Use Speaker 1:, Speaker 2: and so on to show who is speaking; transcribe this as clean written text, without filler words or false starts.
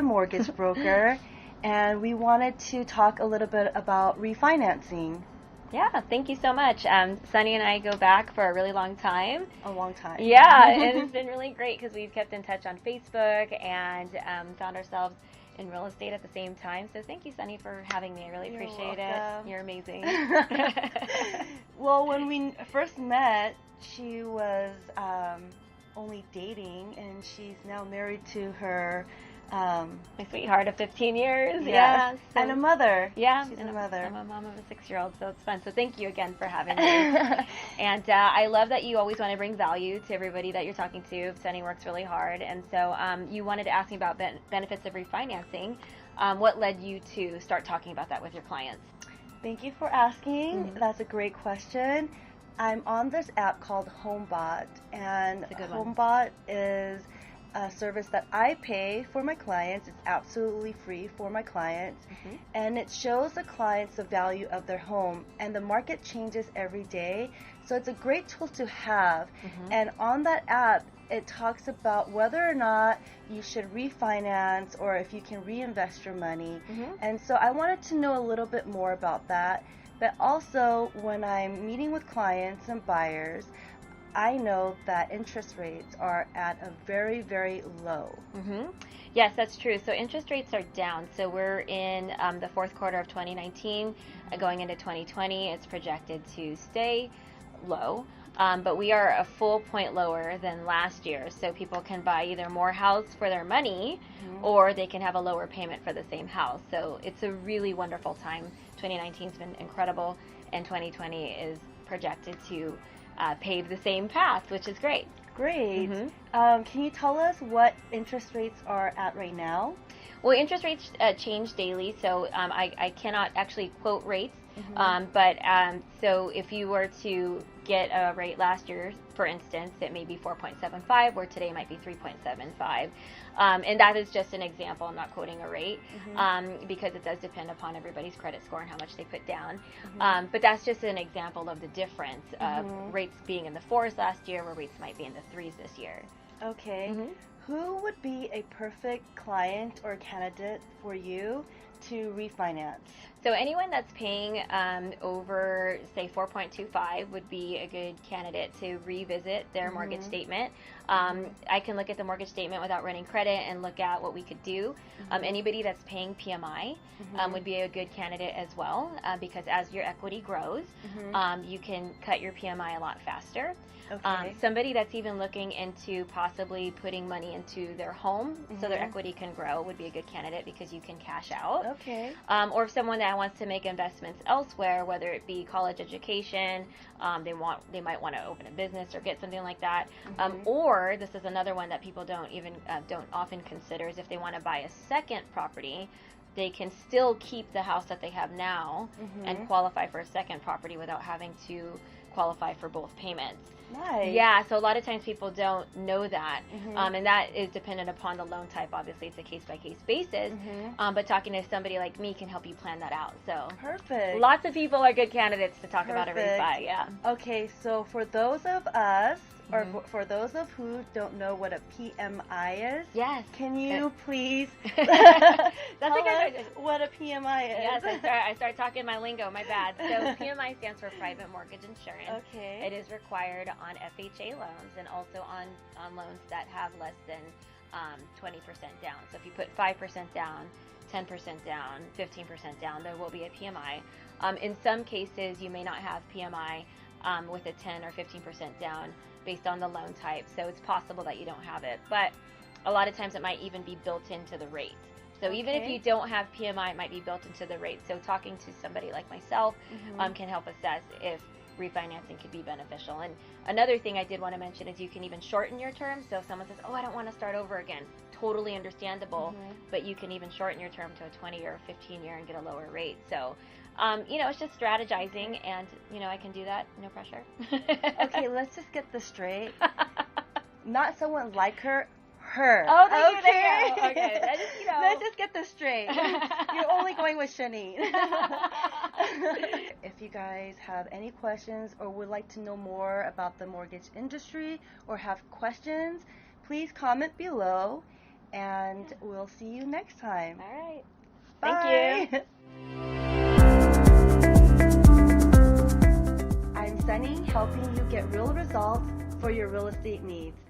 Speaker 1: the mortgage broker, and we wanted to talk a little bit about refinancing.
Speaker 2: Yeah, thank you so much. Sunny and I go back for a really long time.
Speaker 1: A long time.
Speaker 2: Yeah, and it's been really great because we've kept in touch on Facebook and found ourselves in real estate at the same time. So thank you, Sunny, for having me. I really appreciate it. You're amazing.
Speaker 1: Well, when we first met, she was only dating, and she's now married to her
Speaker 2: my sweetheart of 15 years.
Speaker 1: Yes.
Speaker 2: Yeah.
Speaker 1: And a mother.
Speaker 2: Yeah.
Speaker 1: She's a mother.
Speaker 2: I'm a mom of a 6-year-old, so it's fun. So thank you again for having me. And I love that you always want to bring value to everybody that you're talking to. Sunny works really hard. And so you wanted to ask me about benefits of refinancing. What led you to start talking about that with your clients?
Speaker 1: Thank you for asking. That's a great question. I'm on this app called HomeBot, and HomeBot is a service that I pay for my clients. It's absolutely free for my clients, and it shows the clients the value of their home, and the market changes every day, so it's a great tool to have. And on that app, it talks about whether or not you should refinance or if you can reinvest your money. And so I wanted to know a little bit more about that. But also, when I'm meeting with clients and buyers, I know that interest rates are at a very, very low.
Speaker 2: Yes, that's true. So interest rates are down. So we're in the fourth quarter of 2019, going into 2020. It's projected to stay low, but we are a full point lower than last year. So people can buy either more house for their money, or they can have a lower payment for the same house. So it's a really wonderful time. 2019's been incredible, and 2020 is projected to pave the same path, which is great.
Speaker 1: Great. Can you tell us what interest rates are at right now?
Speaker 2: Well, interest rates change daily, so I cannot actually quote rates. But so if you were to get a rate last year, for instance, it may be 4.75, where today might be 3.75. And that is just an example. I'm not quoting a rate because it does depend upon everybody's credit score and how much they put down. But that's just an example of the difference of rates being in the 4s last year, where rates might be in the 3s this year.
Speaker 1: Okay. Who would be a perfect client or candidate for you to refinance?
Speaker 2: So anyone that's paying over, say, 4.25 would be a good candidate to revisit their mortgage statement. I can look at the mortgage statement without running credit and look at what we could do. Anybody that's paying PMI would be a good candidate as well, because as your equity grows, you can cut your PMI a lot faster. Somebody that's even looking into possibly putting money into their home so their equity can grow would be a good candidate, because you can cash out. Or if someone that wants to make investments elsewhere, whether it be college education, they might want to open a business or get something like that. Or this is another one that people don't often consider, is if they want to buy a second property, they can still keep the house that they have now and qualify for a second property without having to qualify for both payments.
Speaker 1: Nice.
Speaker 2: Yeah, so a lot of times people don't know that, and that is dependent upon the loan type. Obviously, it's a case-by-case basis, but talking to somebody like me can help you plan that out. So
Speaker 1: perfect.
Speaker 2: Lots of people are good candidates to talk about a refi. Yeah.
Speaker 1: Okay, so for those of us, or for those of who don't know what a PMI is,
Speaker 2: yes,
Speaker 1: can you please
Speaker 2: tell
Speaker 1: us what a PMI is?
Speaker 2: Yes, I start talking my lingo, my bad. So PMI stands for Private Mortgage Insurance.
Speaker 1: Okay.
Speaker 2: It is required on FHA loans and also on loans that have less than 20% down. So if you put 5% down, 10% down, 15% down, there will be a PMI. In some cases, you may not have PMI with a 10 or 15% down based on the loan type, so it's possible that you don't have it, but a lot of times it might even be built into the rate. So even if you don't have PMI, it might be built into the rate. So talking to somebody like myself can help assess if refinancing could be beneficial. And another thing I did want to mention is you can even shorten your term. So if someone says, oh, I don't want to start over again, totally understandable, but you can even shorten your term to a 20 or a 15 year and get a lower rate. So it's just strategizing, and I can do that, no pressure.
Speaker 1: Okay, let's just get this straight. Not someone like her.
Speaker 2: Oh, okay.
Speaker 1: Let's just get this straight. You're only going with Shani. If you guys have any questions or would like to know more about the mortgage industry or have questions, please comment below. and we'll see you next time.
Speaker 2: All right.
Speaker 1: Bye.
Speaker 2: Thank you.
Speaker 1: I'm Sunny, helping you get real results for your real estate needs.